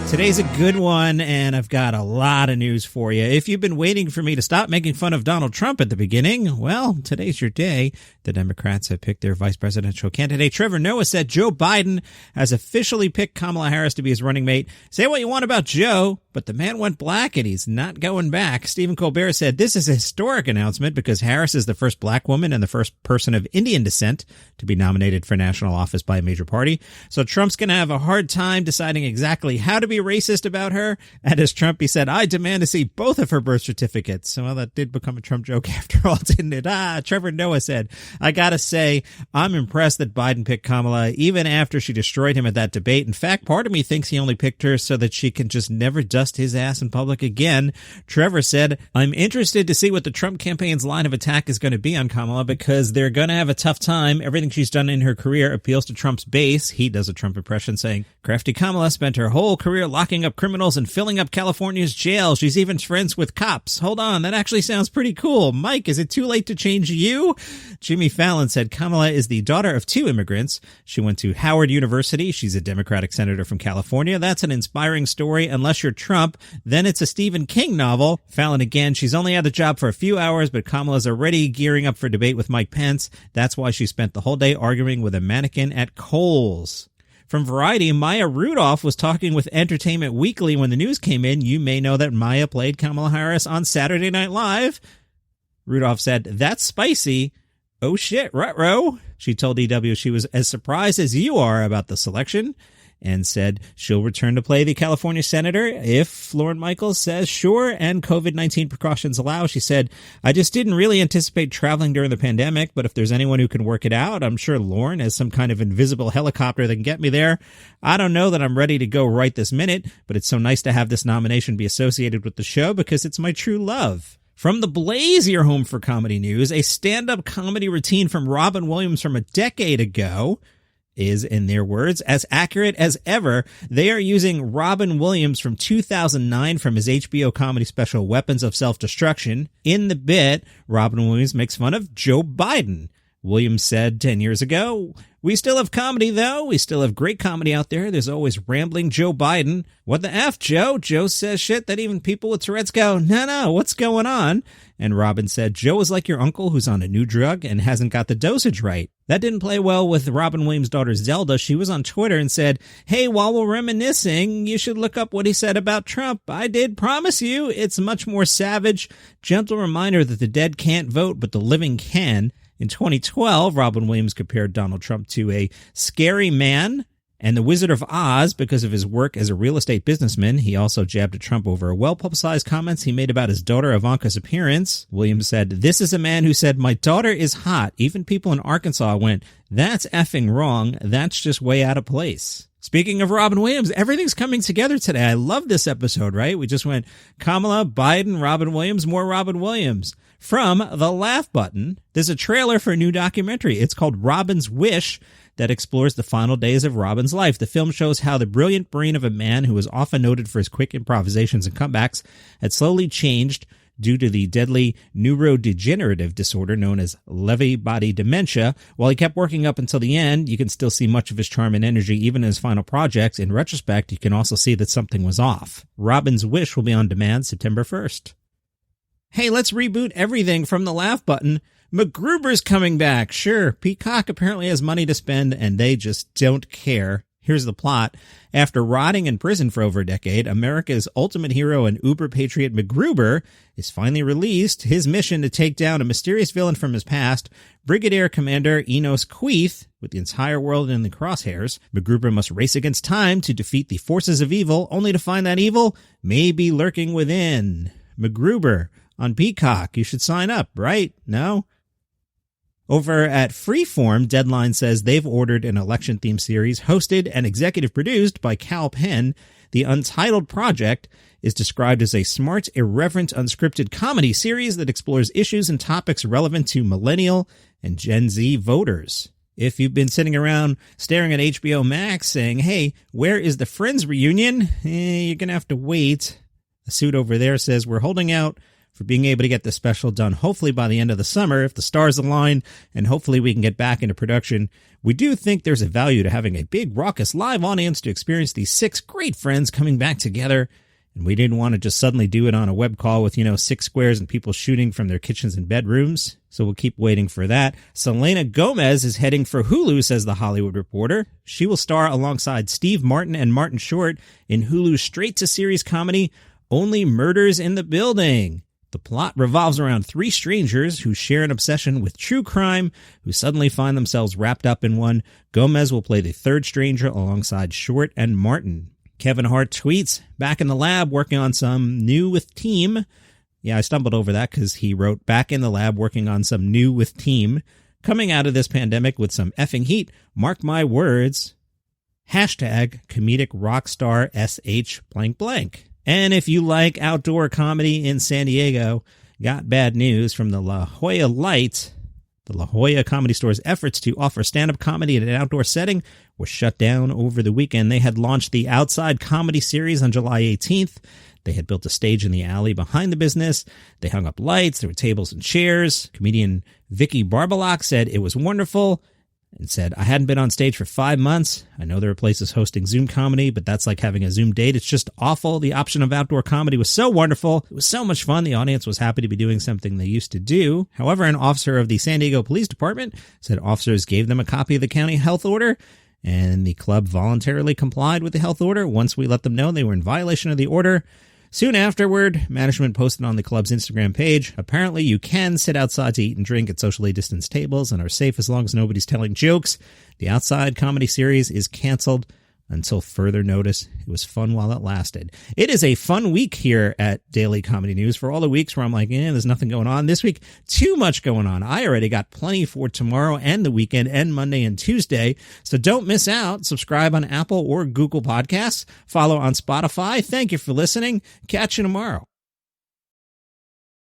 Today's a good one, and I've got a lot of news for you. If you've been waiting for me to stop making fun of Donald Trump at the beginning, well, today's your day. The Democrats have picked their vice presidential candidate. Trevor Noah said Joe Biden has officially picked Kamala Harris to be his running mate. Say what you want about Joe, but the man went black and he's not going back. Stephen Colbert said this is a historic announcement because Harris is the first black woman and the first person of Indian descent to be nominated for national office by a major party. So Trump's going to have a hard time deciding exactly how to be racist about her. And as Trump, he said, I demand to see both of her birth certificates. Well, that did become a Trump joke after all, didn't it? Trevor Noah said, I gotta say, I'm impressed that Biden picked Kamala even after she destroyed him at that debate. In fact, part of me thinks he only picked her so that she can just never dust his ass in public again. Trevor said, I'm interested to see what the Trump campaign's line of attack is going to be on Kamala because they're going to have a tough time. Everything she's done in her career appeals to Trump's base. He does a Trump impression saying, crafty Kamala spent her whole career locking up criminals and filling up California's jail. She's even friends with cops. Hold on, that actually sounds pretty cool. Mike, is it too late to change you? Jimmy Fallon said Kamala is the daughter of two immigrants. She went to Howard University. She's a Democratic senator from California. That's an inspiring story. Unless you're Trump, then it's a Stephen King novel. Fallon again, she's only had the job for a few hours, but Kamala's already gearing up for debate with Mike Pence. That's why she spent the whole day arguing with a mannequin at Kohl's. From Variety, Maya Rudolph was talking with Entertainment Weekly when the news came in. You may know that Maya played Kamala Harris on Saturday Night Live. Rudolph said, that's spicy. Oh shit, ruh-roh. She told EW she was as surprised as you are about the selection and said she'll return to play the California senator if Lorne Michaels says sure and COVID-19 precautions allow. She said, I just didn't really anticipate traveling during the pandemic, but if there's anyone who can work it out, I'm sure Lorne has some kind of invisible helicopter that can get me there. I don't know that I'm ready to go right this minute, but it's so nice to have this nomination be associated with the show because it's my true love. From The Blaze, your home for comedy news, a stand-up comedy routine from Robin Williams from a decade ago is, in their words, as accurate as ever. They are using Robin Williams from 2009 from his HBO comedy special Weapons of Self-Destruction. In the bit, Robin Williams makes fun of Joe Biden. Williams said 10 years ago, we still have comedy, though. We still have great comedy out there. There's always rambling Joe Biden. What the F, Joe? Joe says shit that even people with Tourette's go, no, what's going on? And Robin said, Joe is like your uncle who's on a new drug and hasn't got the dosage right. That didn't play well with Robin Williams' daughter Zelda. She was on Twitter and said, hey, while we're reminiscing, you should look up what he said about Trump. I did promise you. It's much more savage. Gentle reminder that the dead can't vote, but the living can. In 2012, Robin Williams compared Donald Trump to a scary man and the Wizard of Oz because of his work as a real estate businessman. He also jabbed at Trump over well-publicized comments he made about his daughter Ivanka's appearance. Williams said, this is a man who said, my daughter is hot. Even people in Arkansas went, that's effing wrong. That's just way out of place. Speaking of Robin Williams, everything's coming together today. I love this episode, right? We just went Kamala, Biden, Robin Williams, more Robin Williams. From The Laugh Button, there's a trailer for a new documentary. It's called Robin's Wish that explores the final days of Robin's life. The film shows how the brilliant brain of a man who was often noted for his quick improvisations and comebacks had slowly changed due to the deadly neurodegenerative disorder known as Lewy body dementia. While he kept working up until the end, you can still see much of his charm and energy even in his final projects. In retrospect, you can also see that something was off. Robin's Wish will be on demand September 1st. Hey, let's reboot everything from The Laugh Button. Macgruber's coming back. Sure, Peacock apparently has money to spend, and they just don't care. Here's the plot. After rotting in prison for over a decade, America's ultimate hero and uber-patriot Macgruber is finally released. His mission to take down a mysterious villain from his past, Brigadier Commander Enos Queeth, with the entire world in the crosshairs. Macgruber must race against time to defeat the forces of evil, only to find that evil may be lurking within. Macgruber on Peacock. You should sign up, right? No? Over at Freeform, Deadline says they've ordered an election-themed series hosted and executive produced by Kal Penn. The Untitled Project is described as a smart, irreverent, unscripted comedy series that explores issues and topics relevant to millennial and Gen Z voters. If you've been sitting around staring at HBO Max saying, hey, where is the Friends reunion? You're going to have to wait. A suit over there says we're holding out for being able to get this special done, hopefully by the end of the summer, if the stars align, and hopefully we can get back into production. We do think there's a value to having a big, raucous live audience to experience these 6 great friends coming back together. And we didn't want to just suddenly do it on a web call with, 6 squares and people shooting from their kitchens and bedrooms. So we'll keep waiting for that. Selena Gomez is heading for Hulu, says The Hollywood Reporter. She will star alongside Steve Martin and Martin Short in Hulu's straight-to-series comedy, Only Murders in the Building. The plot revolves around 3 strangers who share an obsession with true crime, who suddenly find themselves wrapped up in one. Gomez will play the 3rd stranger alongside Short and Martin. Kevin Hart tweets, back in the lab working on some new with team. Yeah, I stumbled over that because he wrote, back in the lab working on some new with team. Coming out of this pandemic with some effing heat. Mark my words. Hashtag comedic rockstar SH blank blank. And if you like outdoor comedy in San Diego, got bad news from the La Jolla Light. The La Jolla Comedy Store's efforts to offer stand-up comedy in an outdoor setting were shut down over the weekend. They had launched the Outside Comedy Series on July 18th. They had built a stage in the alley behind the business. They hung up lights. There were tables and chairs. Comedian Vicky Barbalock said it was wonderful and said, I hadn't been on stage for 5 months. I know there are places hosting Zoom comedy, but that's like having a Zoom date. It's just awful. The option of outdoor comedy was so wonderful. It was so much fun. The audience was happy to be doing something they used to do. However, an officer of the San Diego Police Department said officers gave them a copy of the county health order, and the club voluntarily complied with the health order once we let them know they were in violation of the order. Soon afterward, management posted on the club's Instagram page, apparently you can sit outside to eat and drink at socially distanced tables and are safe as long as nobody's telling jokes. The Outside Comedy Series is canceled until further notice. It was fun while it lasted. It is a fun week here at Daily Comedy News. For all the weeks where I'm like, there's nothing going on. This week, too much going on. I already got plenty for tomorrow and the weekend and Monday and Tuesday. So don't miss out. Subscribe on Apple or Google Podcasts. Follow on Spotify. Thank you for listening. Catch you tomorrow.